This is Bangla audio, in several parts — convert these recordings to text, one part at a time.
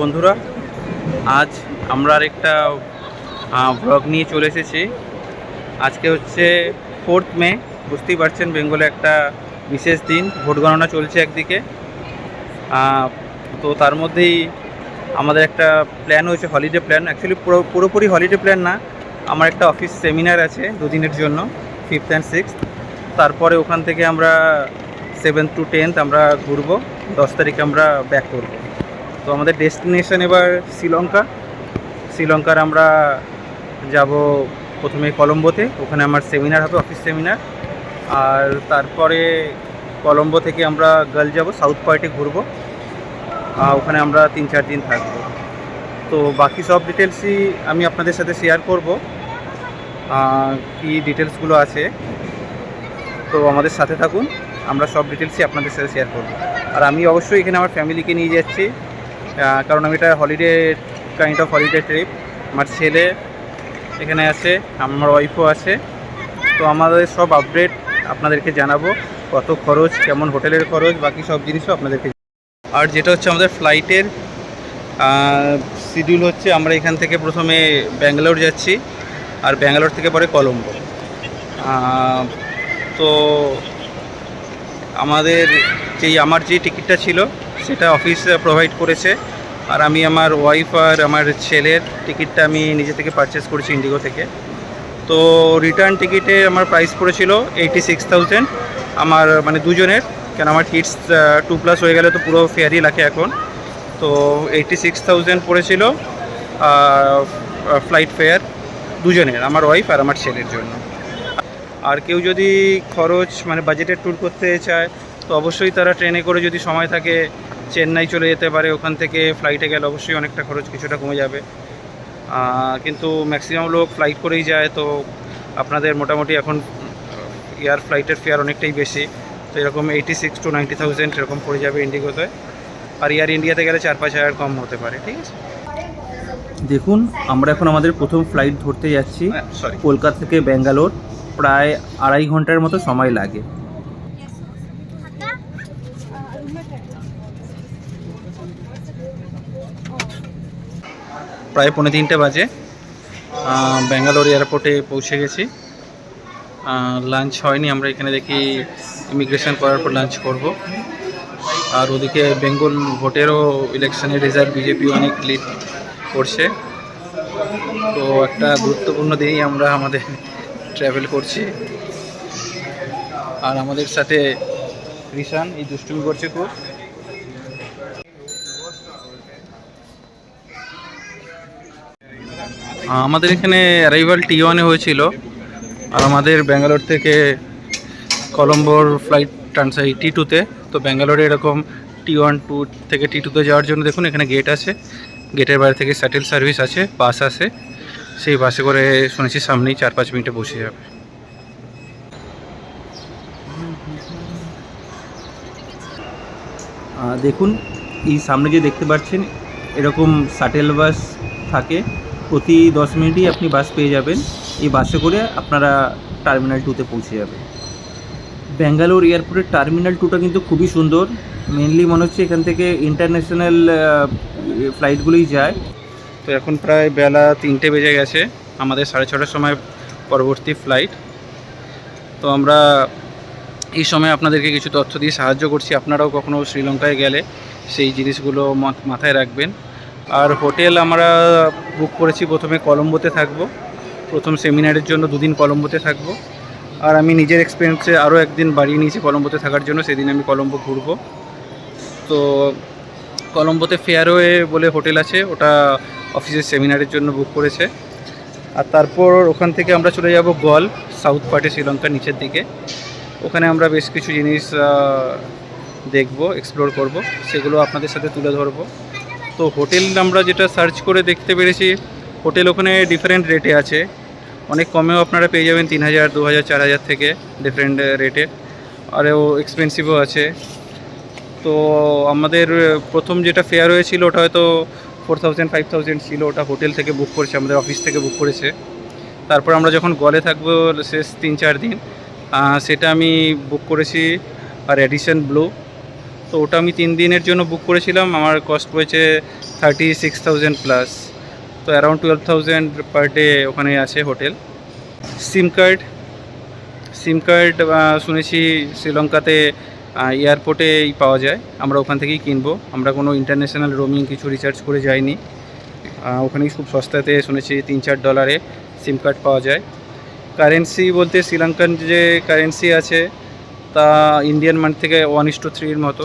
বন্ধুরা, আজ আমরা আরেকটা ব্লগ নিয়ে চলে এসেছি। আজকে হচ্ছে 4th মে। বুঝতেই পারছেন, বেঙ্গলে একটা বিশেষ দিন, ভোট গণনা চলছে একদিকে। তো তার মধ্যেই আমাদের একটা প্ল্যান হয়েছে, হলিডে প্ল্যান। অ্যাকচুয়ালি পুরোপুরি হলিডে প্ল্যান না, আমার একটা অফিস সেমিনার আছে 2 দিনের জন্য, 5th and 6th। তারপরে ওখান থেকে আমরা 7th to 10th আমরা ঘুরবো, 10 তারিখে আমরা ব্যাক করবো। তো আমাদের ডেস্টিনেশন এবার শ্রীলঙ্কার আমরা যাব প্রথমে কলম্বোতে। ওখানে আমার সেমিনার হবে, অফিস সেমিনার। আর তারপরে কলম্বো থেকে আমরা গার্ল যাব, সাউথ পার্টে ঘুরবো। ওখানে আমরা 3-4 দিন থাকবো। তো বাকি সব ডিটেলসই আমি আপনাদের সাথে শেয়ার করব, কি ডিটেলসগুলো আছে। তো আমাদের সাথে থাকুন, আমরা সব ডিটেলসই আপনাদের সাথে শেয়ার করব। আর আমি অবশ্যই এখানে আমার ফ্যামিলিকে নিয়ে যাচ্ছি, কারণ আমি এটা কাইন্ড অফ হলিডে ট্রিপ। আমার ছেলে এখানে আছে, আমার ওয়াইফও আছে। তো আমাদের সব আপডেট আপনাদেরকে জানাবো, কত খরচ, কেমন হোটেলের খরচ, বাকি সব জিনিসও আপনাদেরকে। আর যেটা হচ্ছে আমাদের ফ্লাইটের শিডিউল হচ্ছে, আমরা এখান থেকে প্রথমে ব্যাঙ্গালোর যাচ্ছি, আর ব্যাঙ্গালোর থেকে পরে কলম্বো। তো আমার যে টিকিটটা ছিল সেটা অফিস প্রোভাইড করেছে, আর আমি আমার ওয়াইফ আর আমার ছেলের টিকিটটা আমি নিজে থেকে পারচেস করেছি ইন্ডিগো থেকে। তো রিটার্ন টিকিটে আমার প্রাইস পড়েছিল 86,000 আমার, মানে দুজনের। কেন আমার কিডস 2+ হয়ে গেলে তো পুরো ফেয়ারই লাগে এখন। তো 86,000 পড়েছিল ফ্লাইট ফেয়ার দুজনের, আমার ওয়াইফ আর আমার ছেলের জন্য। আর কেউ যদি খরচ মানে বাজেটের ট্যুর করতে চায়, তো অবশ্যই তারা ট্রেনে করে যদি সময় থাকে চেন্নাই চলে যেতে পারে। ওখান থেকে ফ্লাইটে গেলে অবশ্যই অনেকটা খরচ কিছুটা কমে যাবে, কিন্তু ম্যাক্সিমাম লোক ফ্লাইট করেই যায়। তো আপনাদের মোটামুটি এখন এয়ার ফ্লাইটের ফেয়ার অনেকটাই বেশি, তো এরকম 86 to 90,000 এরকম পড়ে যাবে ইন্ডিগোতে। আর এয়ার ইন্ডিয়াতে গেলে 4-5 হাজার কম হতে পারে। ঠিক আছে, দেখুন আমরা এখন আমাদের প্রথম ফ্লাইট ধরতে যাচ্ছি কলকাতা থেকে ব্যাঙ্গালোর। প্রায় 2.5 ঘন্টার মতো সময় লাগে। প্রায় 2:45 বাজে, ব্যাঙ্গালোর এয়ারপোর্টে পৌঁছে গেছি। লাঞ্চ হয়নি, আমরা এখানে দেখি ইমিগ্রেশন করার পর লাঞ্চ করব। আর ওদিকে বেঙ্গল ভোটেরও ইলেকশনের রেজাল্ট বিজেপি অনেক লিড করছে। তো একটা গুরুত্বপূর্ণ দিনেই আমরা আমাদের ট্রাভেল করছি। আর আমাদের সাথে রিশান এই দুষ্টুমি করছে খুব। আমাদের এখানে অ্যারাইভাল T1 হয়েছিল, আর আমাদের ব্যাঙ্গালোর থেকে কলম্বোর ফ্লাইট ট্রান্সফার T2-তে। তো ব্যাঙ্গালোরে এরকম T1 থেকে T2-তে যাওয়ার জন্য দেখুন এখানে গেট আছে, গেটের বাইরে থেকে শাটেল সার্ভিস আছে, বাস আছে। সেই বাসে করে শুনেছি সামনেই 4-5 মিনিটে বসে যাবে। দেখুন এই সামনে যে দেখতে পাচ্ছেন, এরকম শাটেল বাস থাকে, প্রতি 10 মিনিটই আপনি বাস পেয়ে যাবেন। এই বাসে করে আপনারা টার্মিনাল 2-তে পৌঁছে যাবেন। ব্যাঙ্গালোর এয়ারপোর্টের টার্মিনাল 2টা কিন্তু খুবই সুন্দর। মেনলি মনে হচ্ছে এখান থেকে ইন্টারন্যাশনাল ফ্লাইটগুলোই যায়। তো এখন প্রায় বেলা 3টে বেজে গেছে, আমাদের 6:30টার সময় পরবর্তী ফ্লাইট। তো আমরা এই সময় আপনাদেরকে কিছু তথ্য দিয়ে সাহায্য করছি, আপনারাও কখনও শ্রীলঙ্কায় গেলে সেই জিনিসগুলো মাথায় রাখবেন। আর হোটেল আমরা বুক করেছি, প্রথমে কলম্বোতে থাকবো, প্রথম সেমিনারের জন্য 2 দিন কলম্বোতে থাকবো। আর আমি নিজের এক্সপিরিয়েন্সে আরও একদিন বাড়িয়ে নিয়েছি কলম্বোতে থাকার জন্য, সেদিন আমি কলম্বো ঘুরবো। তো কলম্বোতে ফেয়ারওয়ে বলে হোটেল আছে, ওটা অফিসের সেমিনারের জন্য বুক করেছে। আর তারপর ওখান থেকে আমরা চলে যাব সাউথ পার্টে, শ্রীলঙ্কার নিচের দিকে। ওখানে আমরা বেশ কিছু জিনিস দেখব, এক্সপ্লোর করব, সেগুলো আপনাদের সাথে তুলে ধরবো। তো হোটেল আমরা যেটা সার্চ করে দেখতে পেরেছি, হোটেল ওখানে ডিফারেন্ট রেটে আছে, অনেক কমেও আপনারা পেয়ে যাবেন 3,000, 2,000, 4,000 থেকে ডিফারেন্ট রেটে, আরও এক্সপেন্সিভও আছে। তো আমাদের প্রথম যেটা ফেয়ার হয়েছিল ওটা হয়তো 4,000, 5,000 ছিল, ওটা হোটেল থেকে বুক করেছে, আমাদের অফিস থেকে বুক করেছে। তারপর আমরা যখন গলে থাকবো শেষ 3-4 দিন, সেটা আমি বুক করেছি আর রেডিসন ব্লু। তো ওটা আমি 3 দিনের জন্য বুক করেছিলাম, আমার কস্ট পড়েছে 36,000 প্লাস, তো অ্যারাউন্ড 12,000 পার ডে ওখানে আছে হোটেল। সিম কার্ড শুনেছি শ্রীলঙ্কাতে এয়ারপোর্টেই পাওয়া যায়, আমরা ওখান থেকেই কিনবো। আমরা কোনো ইন্টারন্যাশনাল রোমিং কিছু রিচার্জ করে যাইনি, ওখানেই খুব সস্তাতে শুনেছি $3-4 সিম কার্ড পাওয়া যায়। কারেন্সি বলতে শ্রীলঙ্কান যে কারেন্সি আছে তা ইন্ডিয়ান মানি থেকে 1:3 মতো।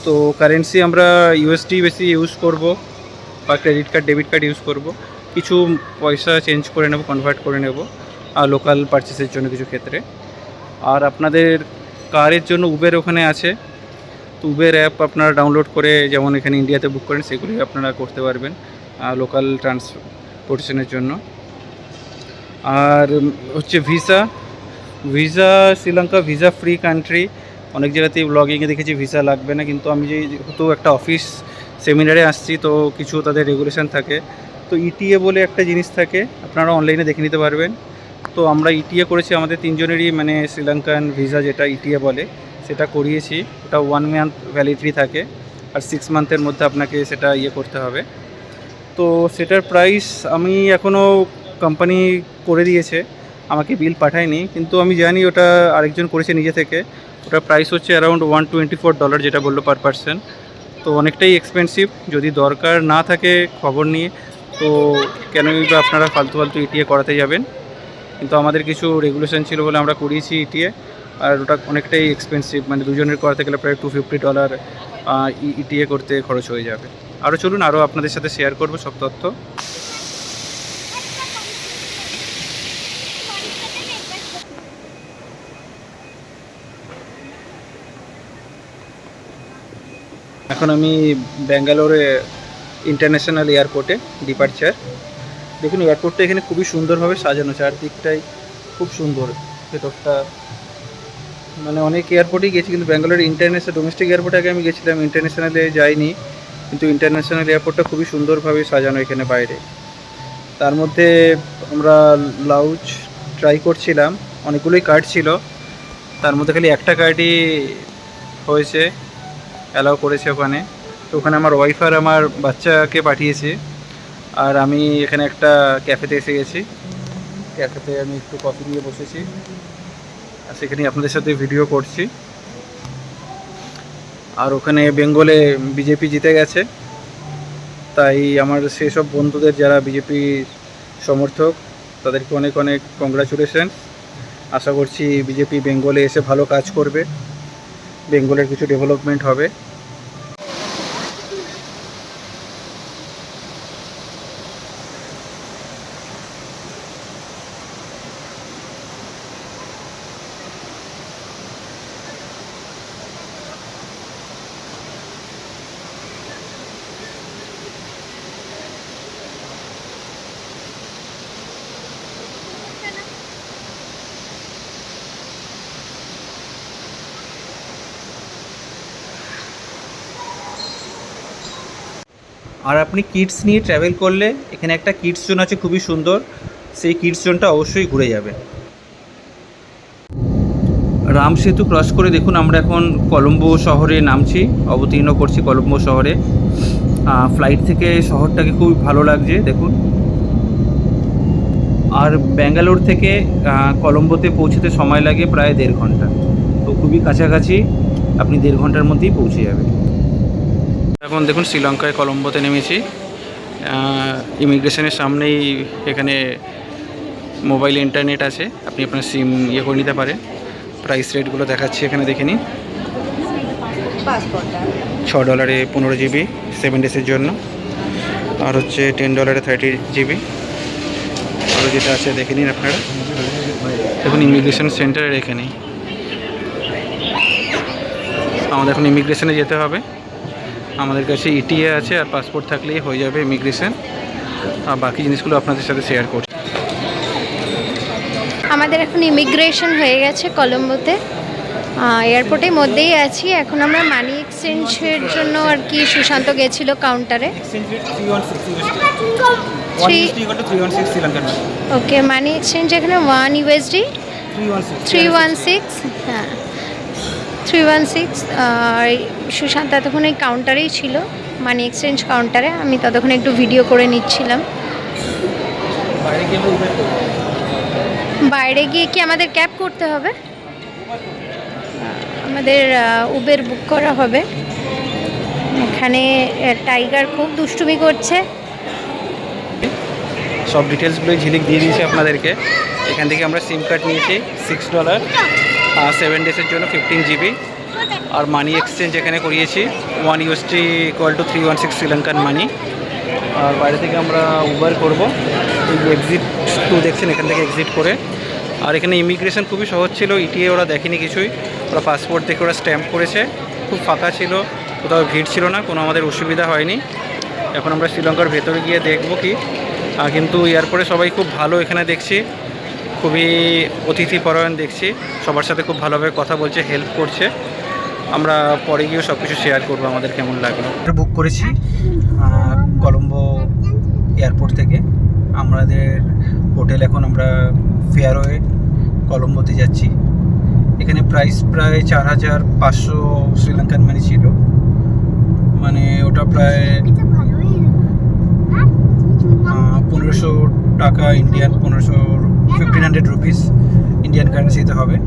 তো কারেন্সি আমরা ইউএসডি বেশি ইউজ করব, বা credit card debit card use করব, কিছু পয়সা চেঞ্জ করে নেব, কনভার্ট করে নেব লোকাল পারচেসের জন্য কিছু ক্ষেত্রে। আর আপনাদের কারের জন্য উবের ওখানে আছে, তো উবের অ্যাপ আপনারা ডাউনলোড করে যেমন এখানে ইন্ডিয়াতে বুক করেন সেগুলি আপনারা করতে পারবেন লোকাল ট্রান্সপোর্টেশনের জন্য। আর হচ্ছে visa Sri Lanka visa free country. অনেক জায়গাতেই ব্লগিংয়ে দেখেছি ভিসা লাগবে না, কিন্তু আমি যেহেতু একটা অফিস সেমিনারে আসছি তো কিছু তাদের রেগুলেশন থাকে। তো ইটিএ বলে একটা জিনিস থাকে, আপনারা অনলাইনে দেখে নিতে পারবেন। তো আমরা ইটিএ করেছি, আমাদের তিনজনেরই মানে শ্রীলঙ্কান ভিসা যেটা ইটিএ বলে সেটা করিয়েছি। ওটা 1 মান্থ ভ্যালিডিটি থাকে, আর 6 মান্থের মধ্যে আপনাকে সেটা করতে হবে। তো সেটার প্রাইস আমি এখনও কোম্পানি করে দিয়েছে, আমাকে বিল পাঠায়নি, কিন্তু আমি জানি ওটা আরেকজন করেছে নিজে থেকে। ওটার প্রাইস হচ্ছে অ্যারাউন্ড $124 যেটা বললো পার পারসন। তো অনেকটাই এক্সপেন্সিভ। যদি দরকার না থাকে খবর নিয়ে তো কেনই বা আপনারা ফালতু ইটিএ করাতে যাবেন, কিন্তু আমাদের কিছু রেগুলেশন ছিল বলে আমরা করিয়েছি ইটিএ। আর ওটা অনেকটাই এক্সপেন্সিভ, মানে দুজনের করাতে গেলে প্রায় $250 ইটিএ করতে খরচ হয়ে যাবে। আরও চলুন আরও আপনাদের সাথে শেয়ার করব সব তথ্য। এখন আমি ব্যাঙ্গালোরে ইন্টারন্যাশনাল এয়ারপোর্টে ডিপার্চার। দেখুন এয়ারপোর্টটা এখানে খুবই সুন্দরভাবে সাজানো, চারদিকটাই খুব সুন্দর। ভেতরটা মানে অনেক এয়ারপোর্টেই গেছি, কিন্তু ব্যাঙ্গালোর ডোমেস্টিক এয়ারপোর্টে আগে আমি গেছিলাম, ইন্টারন্যাশনালে যাইনি। কিন্তু ইন্টারন্যাশনাল এয়ারপোর্টটা খুবই সুন্দরভাবে সাজানো এখানে বাইরে। তার মধ্যে আমরা লাউঞ্জ ট্রাই করছিলাম, অনেকগুলোই কার্ড ছিল, তার মধ্যে খালি একটা কার্ডই হয়েছে, অ্যালাউ করেছে ওখানে। তো ওখানে আমার ওয়াইফ আর আমার বাচ্চাকে পাঠিয়েছে, আর আমি এখানে একটা ক্যাফেতে এসে গেছি। ক্যাফেতে আমি একটু কফি নিয়ে বসেছি, আর সেখানেই আপনাদের সাথে ভিডিও করছি। আর ওখানে বেঙ্গলে বিজেপি জিতে গেছে, তাই আমার সেসব বন্ধুদের যারা বিজেপি সমর্থক তাদেরকে অনেক অনেক কংগ্রাচুলেশন। আশা করছি বিজেপি বেঙ্গলে এসে ভালো কাজ করবে, বেঙ্গলের কিছু ডেভেলপমেন্ট হবে। আর আপনি কিডস নিয়ে ট্রাভেল করলে এখানে একটা কিডস জোন আছে খুবই সুন্দর, সেই কিডস জোনটা অবশ্যই ঘুরে যাবে। রাম সেতু ক্রস করে দেখুন আমরা এখন কলম্বো শহরে নামছি, অবতীর্ণ করছি কলম্বো শহরে। ফ্লাইট থেকে শহরটাকে খুব ভালো লাগছে দেখুন। আর ব্যাঙ্গালোর থেকে কলম্বোতে পৌঁছতে সময় লাগে প্রায় 1.5 ঘন্টা, তো খুবই কাছাকাছি, আপনি 1.5 ঘন্টার মধ্যেই পৌঁছে যাবেন। এখন দেখুন শ্রীলঙ্কায় কলম্বোতে নেমেছি, ইমিগ্রেশনের সামনেই এখানে মোবাইল ইন্টারনেট আছে, আপনি আপনার সিম করে নিতে পারেন। প্রাইস রেটগুলো দেখাচ্ছি এখানে দেখে নিন। $6 15 GB 7 ডেজের জন্য, আর হচ্ছে $10 30 GB। আরও যেটা আছে দেখে নিন আপনারা। দেখুন ইমিগ্রেশন সেন্টারের এখানেই আমাদের এখন ইমিগ্রেশনে যেতে হবে। আমাদের কাছে ইটিএ আছে আর পাসপোর্ট থাকলেই হয়ে যাবে ইমিগ্রেশন, আর বাকি জিনিসগুলো আপনাদের সাথে শেয়ার করছি। আমাদের এখন ইমিগ্রেশন হয়ে গেছে কলম্বোতে, এয়ারপোর্টের মধ্যেই আছি। এখন আমরা মানি এক্সচেঞ্জের জন্য আর কি সুশান্ত গেছিল কাউন্টারে। ওকে, মানি এক্সচেঞ্জ এখানে 1 USD 316, হ্যাঁ 316। আর সুশান্ত এতক্ষণ এই কাউন্টারেই ছিল। মানি এক্সচেঞ্জ কাউন্টারে। আমি ততক্ষণ একটু ভিডিও করে নিচ্ছিলাম। বাইরে গিয়ে কি আমাদের ক্যাব করতে হবে? আমাদের উবের বুক করা হবে। এখানে টাইগার খুব দুষ্টুমি করছে। সব ডিটেলসগুলোই ঝিলিক দিয়ে দিয়েছি আপনাদেরকে। এখান থেকে আমরা সিম কার্ড নিয়েছি $6, 7 ডেজের জন্য 15 GB। আর মানি এক্সচেঞ্জ এখানে করিয়েছি $1 = 316 শ্রীলঙ্কান মানি। আর বাইরে থেকে আমরা উবার করব। এই যে এক্সিট 2 দেখছেন, এখান থেকে এক্সিট করে। আর এখানে ইমিগ্রেশন খুবই সহজ ছিল, ইটিএ ওরা দেখেনি কিছুই, ওরা পাসপোর্ট দেখে ওরা স্ট্যাম্প করেছে। খুব ফাঁকা ছিল, কোথাও ভিড় ছিল না, কোনো আমাদের অসুবিধা হয়নি। এখন আমরা শ্রীলঙ্কার ভেতরে গিয়ে দেখব কি। কিন্তু এয়ারপোর্টে সবাই খুব ভালো এখানে দেখছি, খুবই অতিথিপরায়ণ দেখছি, সবার সাথে খুব ভালোভাবে কথা বলছে, হেল্প করছে। আমরা পরে গিয়েও সব কিছু শেয়ার করবো আমাদের কেমন লাগলো। বুক করেছি কলম্বো এয়ারপোর্ট থেকে। আমাদের হোটেল এখন আমরা ফেয়ারওয়ে কলম্বোতে যাচ্ছি। এখানে প্রাইস প্রায় 4500 শ্রীলঙ্কান মানি ছিল, মানে ওটা প্রায় 1500 টাকা ইন্ডিয়ান, 1500 রুপিস ইন্ডিয়ান কারেন্সিতে হবে।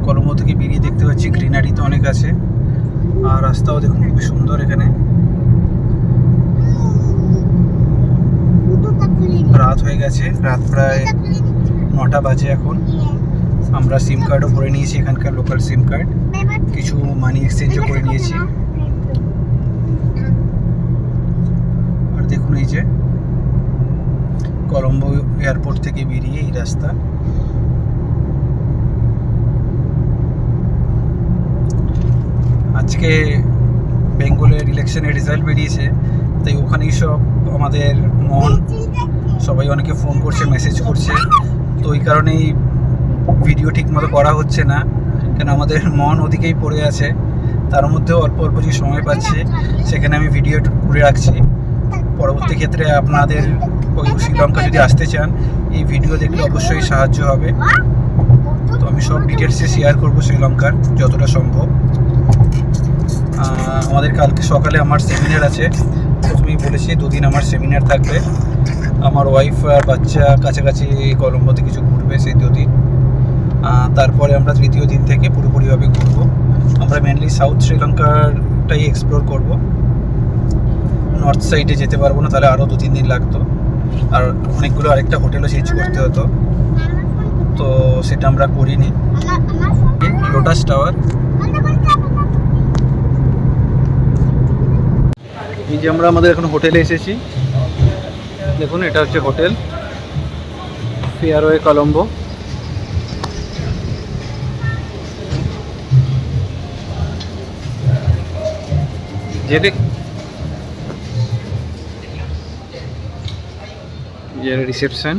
কলম্বো থেকে বেরিয়ে দেখতে পাচ্ছি গ্রিনারি তো অনেক আছে, আর রাস্তাও দেখুন খুবই সুন্দর। এখানে রাত হয়ে গেছে, রাত প্রায় 9টা বাজে এখন। আমরা সিম কার্ডও ভরে নিয়েছি, এখানকার লোকাল সিম কার্ড, কিছু মানি এক্সচেঞ্জও করে নিয়েছি। আর দেখুন এই যে কলম্বো এয়ারপোর্ট থেকে বেরিয়ে এই রাস্তা। আজকে বেঙ্গলের ইলেকশনের রেজাল্ট বেরিয়েছে, তাই ওখানেই সব আমাদের মন, সবাই অনেকে ফোন করছে, মেসেজ করছে। তো ওই কারণেই ভিডিও ঠিকমতো করা হচ্ছে না, কেন আমাদের মন ওদিকেই পড়ে আছে। তার মধ্যেও অল্প অল্প যে সময় পাচ্ছি সেখানে আমি ভিডিও করে রাখছি। পরবর্তী ক্ষেত্রে আপনাদের ওই শ্রীলঙ্কা যদি আসতে চান, এই ভিডিও দেখলে অবশ্যই সাহায্য হবে। তো আমি সব ডিটেলসে শেয়ার করবো শ্রীলঙ্কার যতটা সম্ভব। আমাদের কালকে সকালে আমার সেমিনার আছে, প্রথমেই বলেছি 2 দিন আমার সেমিনার থাকবে। আমার ওয়াইফ আর বাচ্চা কাছাকাছি কলম্বোতে কিছু ঘুরবে সেই 2 দিন। তারপরে আমরা তৃতীয় দিন থেকে পুরোপুরিভাবে ঘুরবো। আমরা মেনলি সাউথ শ্রীলঙ্কারটাই এক্সপ্লোর করব, নর্থ সাইডে যেতে পারবো না, তাহলে আরও 2-3 দিন লাগতো, আর অনেকগুলো আরেকটা হোটেলও চেঞ্জ করতে হতো, তো সেটা আমরা করিনি। লোটাস টাওয়ার, এই যে আমরা আমাদের এখন হোটেলে এসেছি। দেখুন এটা হচ্ছে হোটেল ফেয়ারওয়ে কলম্বো। যেটা রিসেপশন,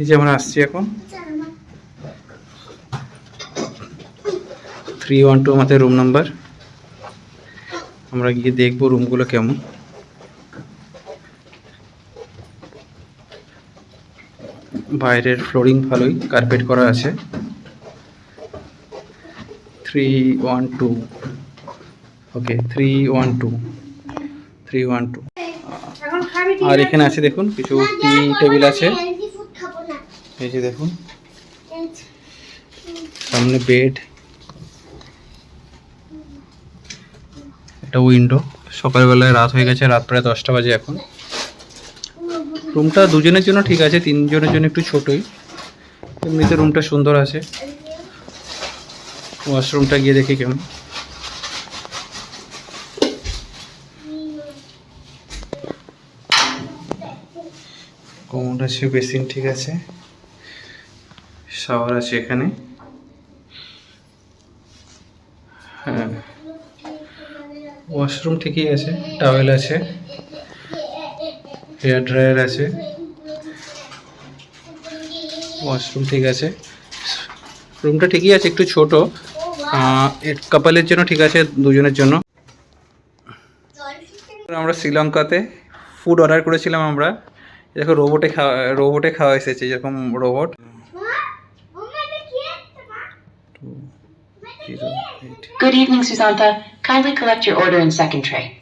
এই যে আমরা আসছি এখন 312 আমাদের রুম নাম্বার। আমরা গিয়ে দেখবো রুমগুলো কেমন। বাইরের ফ্লোরিং ভালোই, কার্পেট করা আছে। 312, ওকে 312। আর এখানে আছে দেখুন কিছু টি টেবিল আছে, এই যে দেখুন সামনে বেড, একটা উইন্ডো। সকালবেলায় রাত হয়ে গেছে, রাত প্রায় 10টা বাজে এখন। রুমটা 2 জনের জন্য ঠিক আছে, 3 জনের জন্য একটু ছোটই। এমনিতে রুমটা সুন্দর আছে। ওয়াশরুমটা গিয়ে দেখি কেমন। কমোড আছে, বেসিন ঠিক আছে, শাওয়ার আছে এখানে। হ্যাঁ, ওয়াশরুম ঠিকই আছে, টাওয়েল আছে, হেয়ার ড্রায়ার আছে, ওয়াশরুম ঠিক আছে। রুমটা ঠিকই আছে, একটু ছোট, কাপলের জন্য ঠিক আছে, 2 জনের জন্য। আমরা শ্রীলঙ্কাতে ফুড অর্ডার করেছিলাম আমরা। দেখো রোবটে খাওয়া এসেছে, যেরকম robot. 08. Good evening, Susantha. Kindly collect your order in second tray.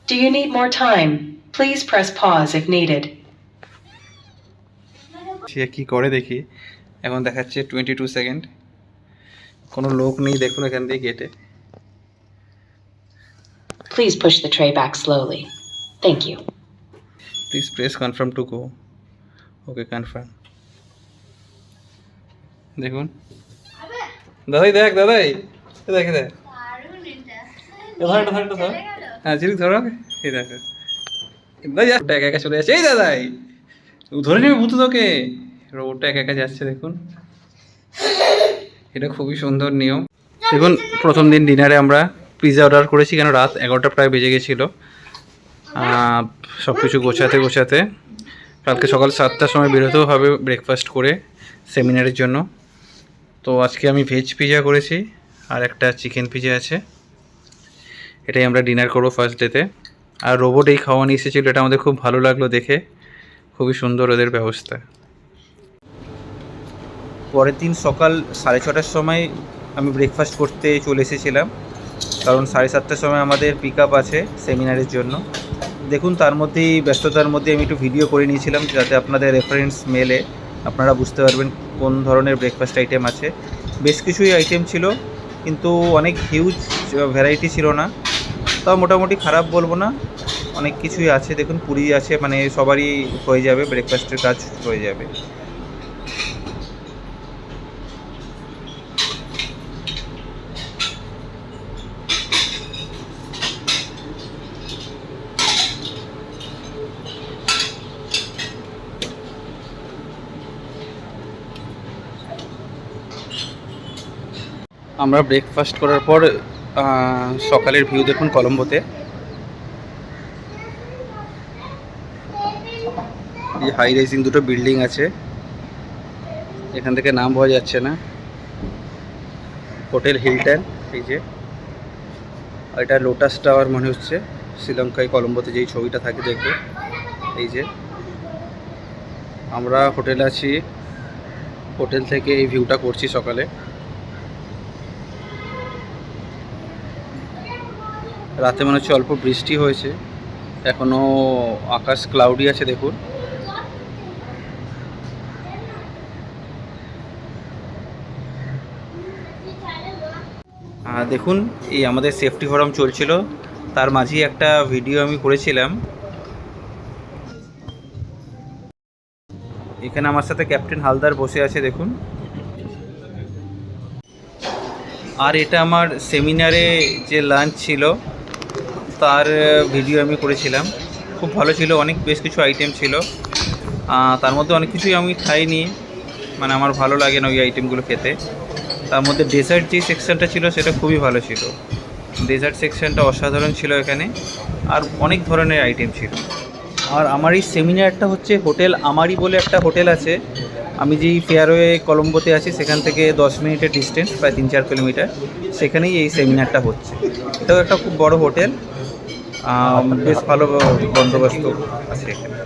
Do you need more time? Please press pause if needed. সে কি করে দেখি। এখন দেখাচ্ছে 22 সেকেন্ড। কোনো লোক নেই দেখুন এখান দিয়ে গেটে। Please push the tray back slowly. Thank you. Please press confirm to go. Okay confirm. দেখুন দাদাই দেখ দাদাই দেখ দেখ ধর হ্যাঁ ঝিলিক ধরো এই দেখো ওটা একা একা চলে যাচ্ছে। এই দাদাই ধরে নেবে ভূত তোকে। রোবটটা একা একা যাচ্ছে দেখুন। এটা খুবই সুন্দর নিয়ম। দেখুন প্রথম দিন ডিনারে আমরা পিৎজা অর্ডার করেছি, কেন রাত 11টা প্রায় বেজে গেছিলো সব কিছু গোছাতে। কালকে সকাল 7টার সময় বেরোতেও হবে ব্রেকফাস্ট করে সেমিনারের জন্য। তো আজকে আমি ভেজ পিৎজা করেছি আর একটা চিকেন পিৎজা আছে। এটাই আমরা ডিনার করবো ফার্স্ট ডেতে। আর রোবট এই খাওয়া নিয়ে এসেছিলো, এটা আমাদের খুব ভালো লাগলো দেখে, খুবই সুন্দর ওদের ব্যবস্থা। পরের দিন সকাল 6:30টার সময় আমি ব্রেকফাস্ট করতে চলে এসেছিলাম, কারণ 7:30টার সময় আমাদের পিক আপ আছে সেমিনারের জন্য। দেখুন তার মধ্যেই ব্যস্ততার মধ্যে আমি একটু ভিডিও করে নিয়েছিলাম, যাতে আপনাদের রেফারেন্স মেলে আপনারা বুঝতে পারবেন কোন ধরনের ব্রেকফাস্ট আইটেম আছে। বেশ কিছুই আইটেম ছিল, কিন্তু অনেক হিউজ ভ্যারাইটি ছিল না। তাও মোটামুটি খারাপ বলবো না, অনেক কিছুই আছে। দেখুন পুরি আছে, মানে সবারই হয়ে যাবে, ব্রেকফাস্টের কাজ হয়ে যাবে। আমরা ব্রেকফাস্ট করার পর সকালের ভিউ দেখুন কলম্বোতে। এই হাই রাইজিং দুটো বিল্ডিং আছে, এখান থেকে নাম পাওয়া যাচ্ছে না। হোটেল হিলটন এই যে, আর এটা লোটাস টাওয়ার মনে হচ্ছে শ্রীলঙ্কায় কলম্বোতে যেই ছবিটা থাকে দেখবে। এই যে আমরা হোটেলে আছি, হোটেল থেকে এই ভিউটা করছি সকালে। রাতে মনে হচ্ছে অল্প বৃষ্টি হয়েছে, এখনও আকাশ ক্লাউডি আছে দেখুন। দেখুন এই আমাদের সেফটি ফোরাম চলছিল, তার মাঝেই একটা ভিডিও আমি করেছিলাম। এখানে আমার সাথে ক্যাপ্টেন হালদার বসে আছে দেখুন। আর এটা আমার সেমিনারে যে লাঞ্চ ছিল তার ভিডিও আমি করেছিলাম, খুব ভালো ছিল। অনেক বেশ কিছু আইটেম ছিল, তার মধ্যে অনেক কিছুই আমি খাইনি, মানে আমার ভালো লাগে না ওই আইটেমগুলো খেতে। তার মধ্যে ডেজার্ট যে সেকশনটা ছিল সেটা খুবই ভালো ছিল, ডেজার্ট সেকশনটা অসাধারণ ছিল এখানে, আর অনেক ধরনের আইটেম ছিল। আর আমার এই সেমিনারটা হচ্ছে হোটেল আমারি বলে একটা হোটেল আছে, আমি যেই ফেয়ারওয়ে কলম্বোতে আছি সেখান থেকে 10 মিনিটের ডিস্টেন্স, প্রায় 3-4 কিলোমিটার, সেখানেই এই সেমিনারটা হচ্ছে। এটাও একটা খুব বড় হোটেল, বেশ ভালো বন্দোবস্ত আছে এখানে।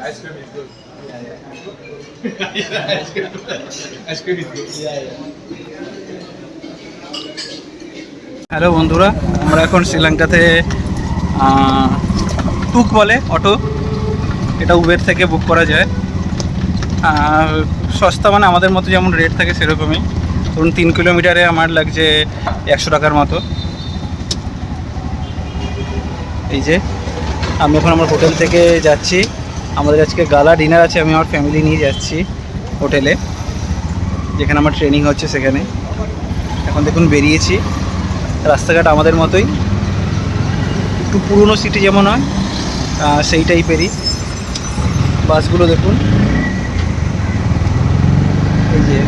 Ice cream is good. Yeah. Ice cream is good. Yeah. Hello বন্ধুরা, আমরা এখন শ্রীলঙ্কাতে টুক বলে অটো, এটা উবের থেকে বুক করা যায়। সস্তা, মানে আমাদের মতো যেমন রেট থাকে সেরকমই। ধরুন 3 কিলোমিটারে আমার লাগছে 100 টাকার মতো। এই যে আমি এখন আমার হোটেল থেকে যাচ্ছি, আমাদের আজকে গালা ডিনার আছে, আমি আমার ফ্যামিলি নিয়ে যাচ্ছি হোটেলে, যেখানে আমার ট্রেনিং হচ্ছে সেখানে। এখন দেখুন বেরিয়েছি, রাস্তাঘাট আমাদের মতোই, একটু পুরনো সিটি যেমন হয় সেই টাইপেরই। বাসগুলো দেখুন, এই যে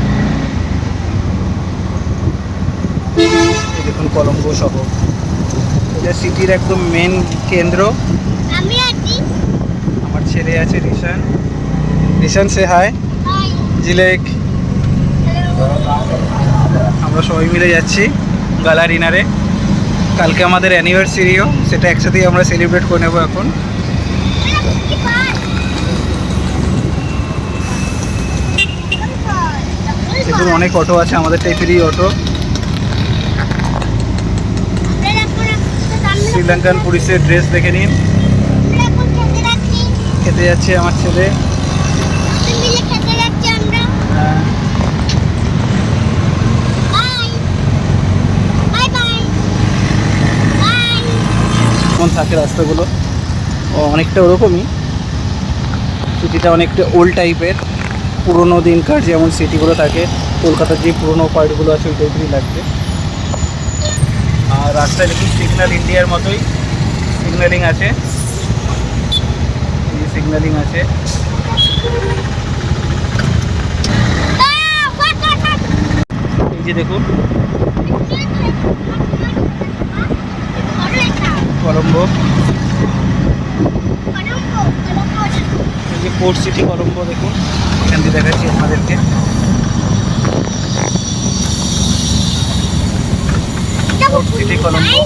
এই দেখুন কলম্বো শহর, এটা সিটির একদম মেন কেন্দ্র। আমার ছেলে আছে রিশান, রিশান সে হাই জিলেক। আমরা সবাই মিলে যাচ্ছি গালা ডিনারে। কালকে আমাদের অ্যানিভার্সারিও, সেটা একসাথেই আমরা সেলিব্রেট করে নেবো। এখন দেখুন অনেক অটো আছে, আমাদের টাইপেরই অটো। শ্রীলঙ্কান পুলিশের ড্রেস দেখে নিন। খেতে যাচ্ছে আমার ছেলে। কেমন থাকে রাস্তাগুলো, অনেকটা ওরকমই। সিটিটা অনেকটা ওল্ড টাইপের, পুরোনো দিনকার যেমন সিটিগুলো থাকে, কলকাতার যে পুরোনো পয়েন্টগুলো আছে ওই টাইপেরই লাগছে। আর রাস্তায় দেখুন সিগন্যাল ইন্ডিয়ার মতোই সিগন্যালিং আছে, সিগন্যালিং আছে। এই যে দেখুন কলম্বো, এই যে পোর্ট সিটি কলম্বো দেখুন, এখান থেকে দেখাচ্ছি আপনাদেরকে। পোর্ট সিটি কলম্বো,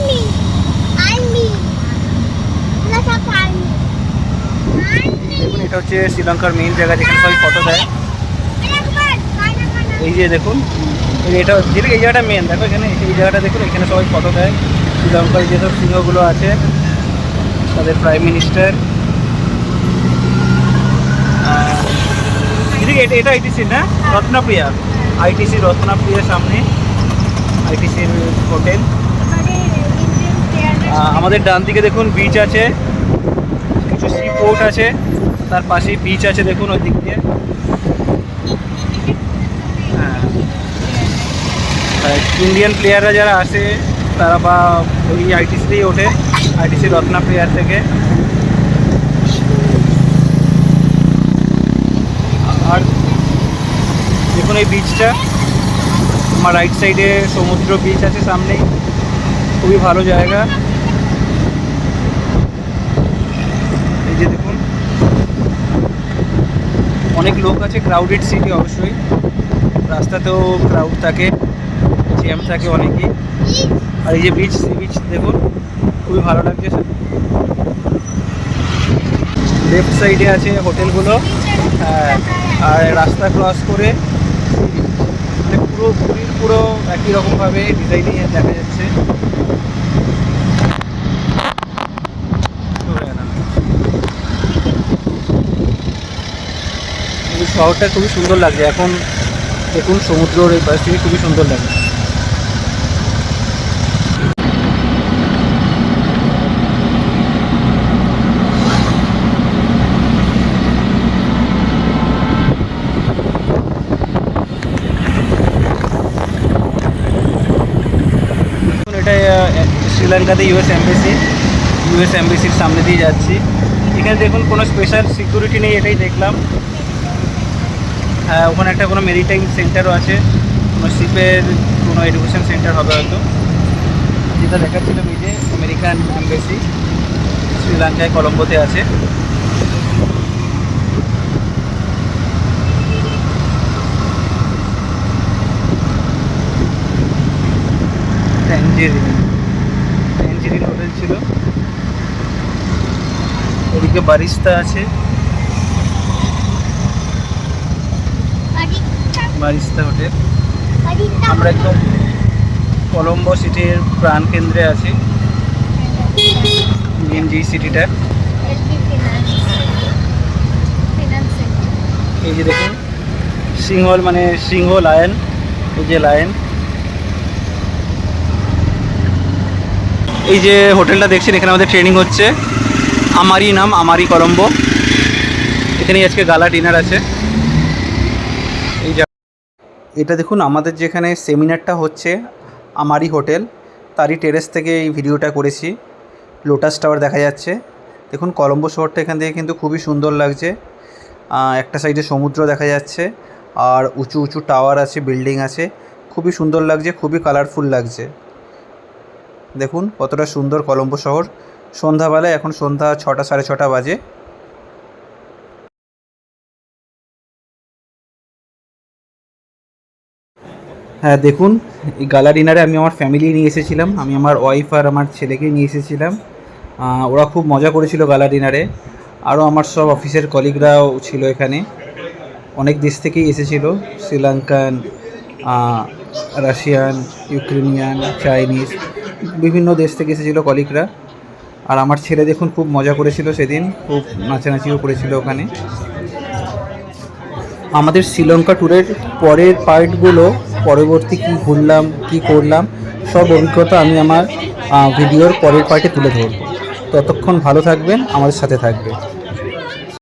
দেখুন এটা হচ্ছে শ্রীলঙ্কার মেইন জায়গা যেখানে সবাই ফটো দেয়। এই যে দেখুন এটা এই জায়গাটা মেন, দেখো এখানে এই জায়গাটা দেখুন, এখানে সবাই ফটো দেয়। শ্রীলঙ্কার যেসব সিংহগুলো আছে তাদের প্রাইম মিনিস্টার। এটা এটা আইটিসি না, রত্নপ্রিয়া, আইটিসি রত্নপ্রিয়ার সামনে আইটিসির হোটেল। আমাদের ডান দিকে দেখুন বিচ আছে, কিছু সি পোর্ট আছে, তার পাশেই বিচ আছে দেখুন ওই দিক দিয়ে। হ্যাঁ, ইন্ডিয়ান প্লেয়াররা যারা আসে তারা বা ওই আইটিসিতেই ওঠে, আইটিসি রত্নপ্রিয়ার থেকে। আর দেখুন এই বিচটা, আমার রাইট সাইডে সমুদ্র বিচ আছে সামনেই, খুবই ভালো জায়গা। এই যে দেখুন অনেক লোক আছে, ক্রাউডেড সিটি অবশ্যই, রাস্তাতেও ক্রাউড থাকে, জ্যাম থাকে অনেকই। আর এই যে বিচ, সি বিচ দেখুন খুবই ভালো লাগছে। লেফট সাইডে আছে হোটেলগুলো, আর রাস্তা ক্রস করে মানে পুরো পুরীর পুরো একই রকমভাবে ডিজাইনিং দেখা যাচ্ছে। শহরটা খুবই সুন্দর লাগছে এখন, দেখুন সমুদ্রের এই পাশ থেকে খুবই সুন্দর লাগে। এটা শ্রীলঙ্কাতে ইউএস এমবেসির সামনে দিয়ে যাচ্ছি। এখানে দেখুন কোনো স্পেশাল সিকিউরিটি নেই, এটাই দেখলাম। হ্যাঁ, ওখানে একটা কোনো মেরিটাইম সেন্টারও আছে, কোনো শিপের কোনো এডুকেশন সেন্টার হবে হয়তো। যেটা দেখাচ্ছিলাম এই যে আমেরিকান এমবেসি শ্রীলঙ্কায় কলম্বোতে আছে। ট্যাঞ্জেরিন হোটেল ছিল, ওদিকে বারিস্তা আছে, বারিস্তা হোটেল। আমরা একদম কলম্বো সিটির প্রাণ কেন্দ্রে আছি, মেন যে সিটিটা। এই যে দেখুন সিংহ, মানে সিংহ লায়ন, এই যে লায়ন। এই যে হোটেলটা দেখছেন, এখানে আমাদের ট্রেনিং হচ্ছে। আমারই নাম আমারই কলম্বো, এখানেই আজকে গালা ডিনার আছে। এই এটা দেখুন আমাদের যেখানে সেমিনারটা হচ্ছে আমারই হোটেল, তারই টেরেস থেকে এই ভিডিওটা করেছি। লোটাস টাওয়ার দেখা যাচ্ছে। দেখুন কলম্বো শহরটা এখান থেকে কিন্তু খুবই সুন্দর লাগছে। একটা সাইডে সমুদ্র দেখা যাচ্ছে আর উঁচু উঁচু টাওয়ার আছে, বিল্ডিং আছে, খুবই সুন্দর লাগছে, খুবই কালারফুল লাগছে। দেখুন কতটা সুন্দর কলম্বো শহর। সন্ধ্যাবেলায়, এখন সন্ধ্যা 6টা 6:30 বাজে। হ্যাঁ দেখুন, এই গালা ডিনারে আমি আমার ফ্যামিলি নিয়ে এসেছিলাম, আমি আমার ওয়াইফ আর আমার ছেলেকে নিয়ে এসেছিলাম। ওরা খুব মজা করেছিল গালা ডিনারে। আরও আমার সব অফিসের কলিগরাও ছিল এখানে, অনেক দেশ থেকেই এসেছিলো, শ্রীলঙ্কান, রাশিয়ান, ইউক্রেনিয়ান, চাইনিজ, বিভিন্ন দেশ থেকে এসেছিলো কলিগরা। আর আমার ছেলে দেখুন খুব মজা করেছিল সেদিন, খুব নাচানাচিও করেছিল ওখানে। আমাদের শ্রীলঙ্কা ট্যুরের পরের পার্টগুলো, পরবর্তী কী ঘুরলাম কী করলাম সব অভিজ্ঞতা আমি আমার ভিডিওর পরের পার্টে তুলে ধরব। ততক্ষণ ভালো থাকবেন, আমাদের সাথে থাকবেন।